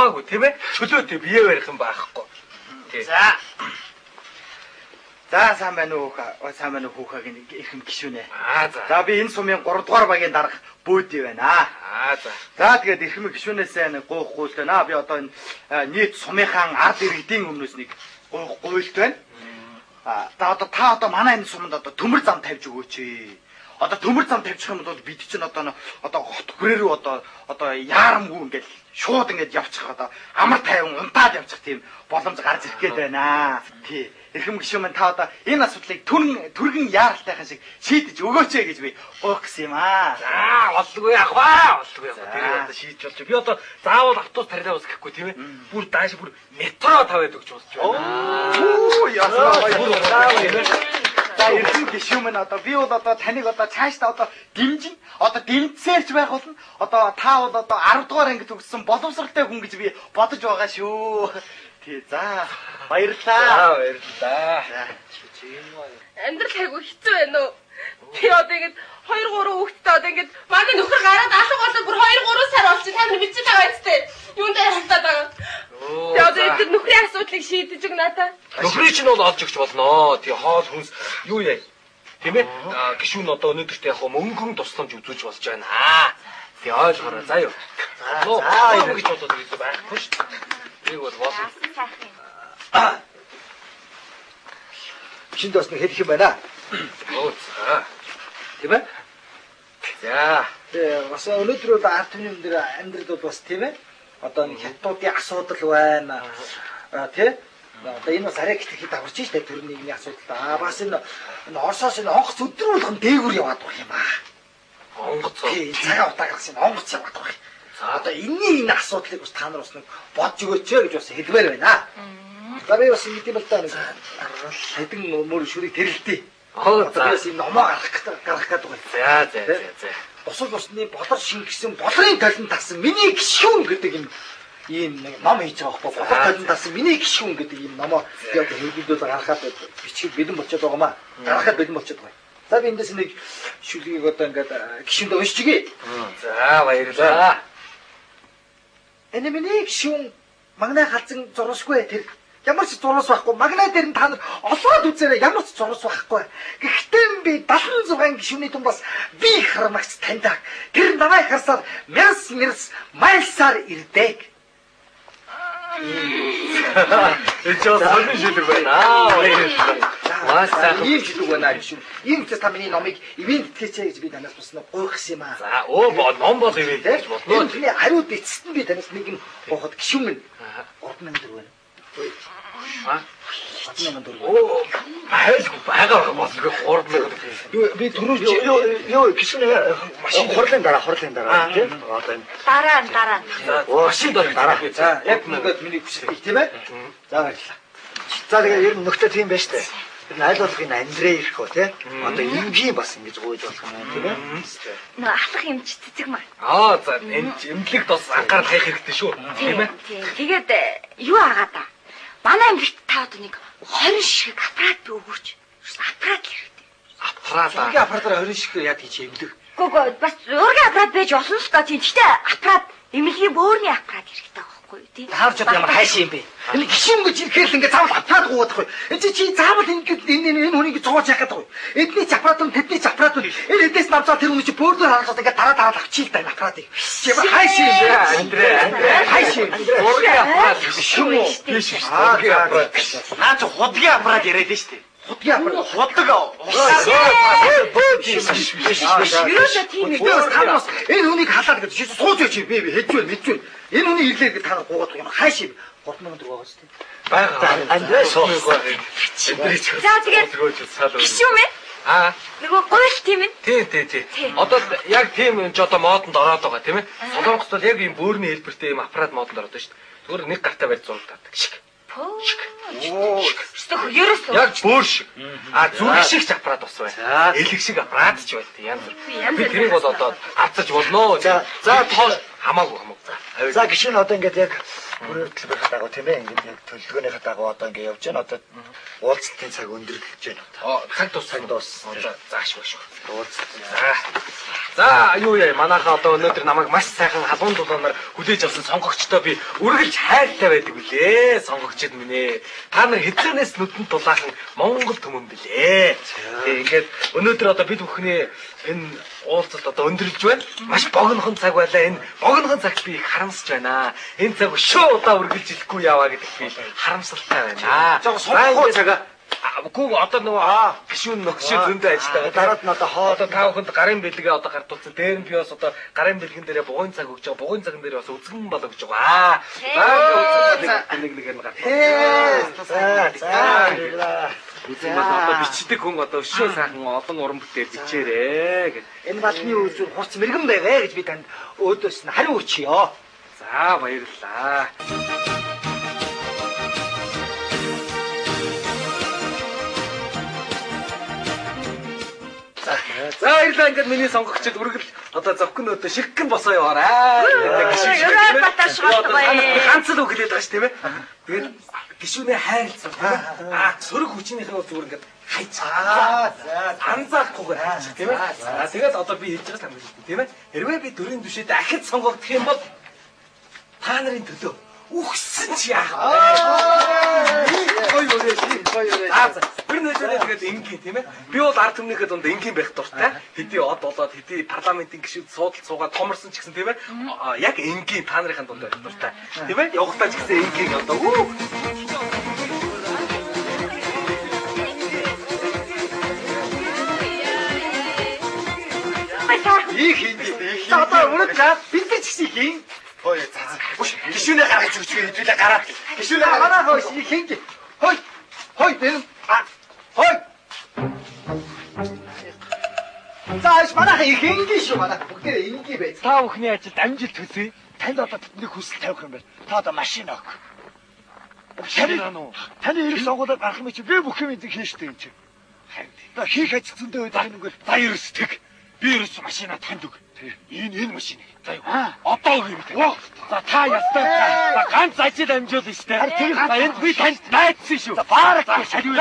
хамаагүй тийм ээ. Чөлөөтэй бие барих юм байхгүй. За. За сайн байна уу хүүхагийн эрхэм гишүүнэ. За би энэ сумын 3 дугаар багийн дарга бөөдий байна. За. За тэгээд эрхэм гишүүнээсээ нэг гуйхгүй л байна. Би одоо энэ нийт сумынхаа ард иргэдийн өмнөөс нэг гуйлт байна. Та одоо манай энэ суманд одоо төмөр зам тавьж өгөөч. Одоо төмөр зам тавьчих юм бол бид чинь одоо хот хүрээ рүү одоо яарамгүй ингээд шууд ингээд явчих одоо амар тайван унтаад явчих тийм боломж гарч ирэх гээд байна. Тий. Эрхэм гишүүн минь та одоо энэ асуудлыг түргэн яаралтайхан шиг шийдэж өгөөч гэж би гуйх юм аа. За болгүй яваа. Тэр одоо шийдэж болж би одоо заавал автобус тарилаа ус гэхгүй тийм ээ. Бүр дааш бүр метро тавьад өгч болж байна. Оо ясаа. За эрхэм гишүүн минь одоо би бол одоо таныг одоо цаашдаа одоо дэмжин одоо дэмжсээрч байх болно. Одоо та бол одоо 10 дугаар ангид төгссөн боловсралтай хүн гэж би бодож байгаа шүү. Тий за баярлалаа. Баярлалаа. Амьдрал хайгуу хэцүү байна уу? Би одоо ингэж 2 3 хүүхэдтэй одоо ингэж манай нөхөр гараад алга болоод бүр 2 3 сар болж та нар бичиж байгаа үстэй. Юунд дээр халтаад байгаа. Тэгээ одоо энэ нөхрийн асуудлыг шийдэж өг надаа. Нөхрийг чинь бол олж өгч болно. Тэгээ хоол хүнс юу яа. Тийм ээ? Гишүүн одоо өнөөдөрт яг мөнгөн тусламж үзүүлж болж байна. Тэгээ ойлгоорой заа юу. За гэж бодоод ирсэн байхгүй шүү. Нэг бол болно. Шинэ доос нэг хэлэх юм байна. Оо за. Тийм ээ? За. Тэгээ бас өнөөдөр бол ард түмний өндөр амьдрал бол бас тийм ээ. Одоо нэг хятадуудын асуудал байна. Тий? Одоо энэ бас арай ихтэй даварч штэ төрний нэг асуудал. Бас энэ Оросоос энэ онгоц өдөр болгон дээгүр яваад байх юм аа. Онгоц. Тий, цагаан утаагаас энэ онгоц яваад байх. За одоо энэ асуудлыг бас та нар бас нэг бодж өгөөч гэж бас хэлмээр байна. За би бас ингэдэм л да нэг хэдэн мөр шүрийг тэрэлтий. За бас энэ номоо гаргах гэдэг байна. За. Бусад бусны болор шингэсэн болрын талент тасан миний гişүүн гэдэг ийм нэг ном хийж байгаа байхгүй. Болор талент тасан миний гişүүн гэдэг ийм номоо би одоо хэлбэлдүүл гаргахад бичиг бэлэн болчиход байгаа маа. Гаргахад бэлэн болчиход байгаа. За би эндээс нэг шүлгийг одоо ингээд гişүүндээ уншчихъя. За баярлалаа. Энэ миний гişүүн магнаа халзан зурсгүй тэр ямар ч зурс байхгүй. Магнаа дээр нь та нар олоод үзээрэй. Ямар ч зурс байхгүй. Гэхдээ би 76 гишүүний дунд бас би хармагц таньдаг. Тэр намайг харсаар мэрс майлсаар ирдэг. Энэ ч сонин шүлэг байна. Баярлалаа. Ийм шүлэг байна гişүүн. Ийм ч та миний номыг ивент итгэжээ гэж би танаас бас нэг гуйхсан юм аа. За ном бол ивент гэж болно. Тэрний хариуд эцэст нь би танаас нэг юм гоохот гişүүн минь 3000 төгрөг байна. Оо, айлгүй байгаа болгүй 3000. Би түрүү юу гişүнээ машин хорлын дараа тийм. Одоо энэ Дараа. Машин дараа. За яг ингээд миний хүсэл тийм ээ. За баярлалаа. За тэгээ ер нь нөхдөд тийм байж тээ. Энэ айл болох энэ Андрей ирэх хөө тий. Одоо эмгийн бас ингэж гуйж болох юм тийм ээ. Нөө алах юм чи цэцэг маа. За энэ эмнэлэгт бас анхаарал тавих хэрэгтэй шүү. Тийм ээ. Тэгээд юу агаад та? Манай эмгэгт та одоо нэг 20 шиг аппарат өгөөч. Аппарат л хэрэгтэй. Аппарат. Зургийн аппаратаар 20 шиг яа гэж эмнэлэг. Гүг бас зургийн аппарат байж болно л та тийм. Гэхдээ аппарат эмнэлгийн бөөрийн аппарат хэрэгтэй байхгүй тий. Таарч одоо ямар хайш юм бэ? Энэ гişүн гэж ирэхээр л ингээд заавал аппарат гуудаг байхгүй. Энэ чи заавал ингээд энэ хүнийг зоож яах гэдэг вэ? Эдний аппарат нь тэдний аппарат нь энэ эдээс навцаа тэр хүний чи бөөрөөр харахад ингээд дараа авчил та энэ аппаратыг. Чи ямар хайш юм бэ? Андрей. Хайш юм. Зургийн аппарат гişүн үү? Биш. Зургийн аппарат. Наа чи худгийн аппарат яриад нь штэ. Худгийн аппарат. Худаг. Юусаа тийм ээ. Энэ хүнийг халаад гэж сууж чи би хийж мэдвэн. Энэ хүний ирлээ гэж та нар гуугаад юм хайш юм. 3000 төгрөг байгаа шүү дээ. Бага. Андрей суугаа. За тэгээд гişүүн мэ? Нөгөө гуйл тийм ээ. Тий. Одоо яг тийм энэ ч одоо модонд ороод байгаа тийм ээ. Солонгост бол яг ийм бөөрийн хэлбэртэй ийм аппарат модонд ороод байна шүү дээ. Зүгээр нэг гартаа барьж зураг таадаг шиг. Ерөөс яг бөөр шиг. Зүрх шиг ч аппарат бас байна. Элэг шиг аппарат ч байна. Янз бүр. Би тэрийг бол одоо авцаж болно. За Хамаагүй. За гişүн одоо ингээд яг өрөөдлөх дагуу тийм ээ ингээд яг төлөвлөгөөнийхээ дагуу одоо ингээд явж байна. Одоо уулзалтын цаг өндөрлөж байна. Цаг дуус. Зааш баш. За юу яа манайхаа одоо өнөөдөр намайг маш сайхан халуун дулаанаар хүлээж авсан сонгогчдоо би үргэлж хайртай байдаг билээ. Сонгогчд минь ээ. Та нар хэзээнээс нүдэнд дулаахан Монгол түмэн билээ. Тэгээд өнөөдөр одоо бид бүхний энэ уулзалт одоо өндөрлөж байна. Маш богинохон цаг байлаа. Энэ богинохон цагт би их харамсаж байна. Энэ цаг шууд удаа үргэлжлэхгүй яваа гэдэг би харамсалтай байна. Жоо сонгох цагаа Гүү одоо нөгөө гişүүн нөхшөө зөндөө ажилладаг. Дараад нь одоо хоо одоо та бүхэнд гарын бэлгээ одоо гартуулсан. Дээр нь би бас одоо гарын бэлгэн дээрээ бугуун цаг өгч байгаа. Бугуун цаган дээр бас үзгэн бол өгч байгаа. Нэг нь гар. Үзэн бол одоо бичдэг хүн одоо өшөө сайхан олон уран бүтээл бичээрээ гэж. Энэ балны үзүүр хурц мэрэгэн байвэ гэж би танд өөдөөс нь хариу өгчиё. За баярлалаа. За баярлалаа ингээд миний сонгогчд үргэлж одоо зовхон өдөө ширхгэн босоо яваарай. Ганц л үг хэлээд байгаа ш тийм ээ. Тэгээд гişүнээ хайрлцсан тийм ээ. Сөрөг хүчнийхээ зүгээр ингээд хайч. Анзаарахгүйгээр хайч тийм ээ. Тэгээд одоо би хэлж байгаа юм байна тийм ээ. Хэрвээ би дөрийн түшээд ахид сонгогдох юм бол та нарын төлөө үхсэн ч яах вэ? Гоё. Тэр нөлөөлөө тэгээд энгийн тийм ээ. Би бол ард түмнийхээ дунд энгийн байх дуртай. Хэдий од болоод хэдий парламентын гишүүд суудалд суугаад томорсон ч гэсэн тийм ээ. Яг энгийн та нарын дунд байх дуртай. Тийм ээ. Явахтаа ч гэсэн энгийн одоо. Их hindi. Одоо өрөө за бид ч гэсэн хийн. Хой за. Гişүнээ гаргаж өгч хэдүүлээ гараа. Гişүнээ гараа хой хинг. Хой. Тэр. Хой. Зааш манайха хинг шүү манайха бүгд инги байж. Та бүхний ажилд амжилт хүсье. Танд одоо бидний хүсэл тавих юм байна. Та одоо машин өг. Таны эрх сонгуулаад гарах юм чи би бүх юм эзэн хийштэй юм чи. Харин. Одоо хийх ажил зөндөө байдаг нүгээр баярс тэг. Би ерөөс машина танд өг. Энэ машин. За юу. Одоо өгье би. За та ястаа. За ганц ажил амжуул штэ. За энд би танд найдсан шүү. За баарах шалгуу.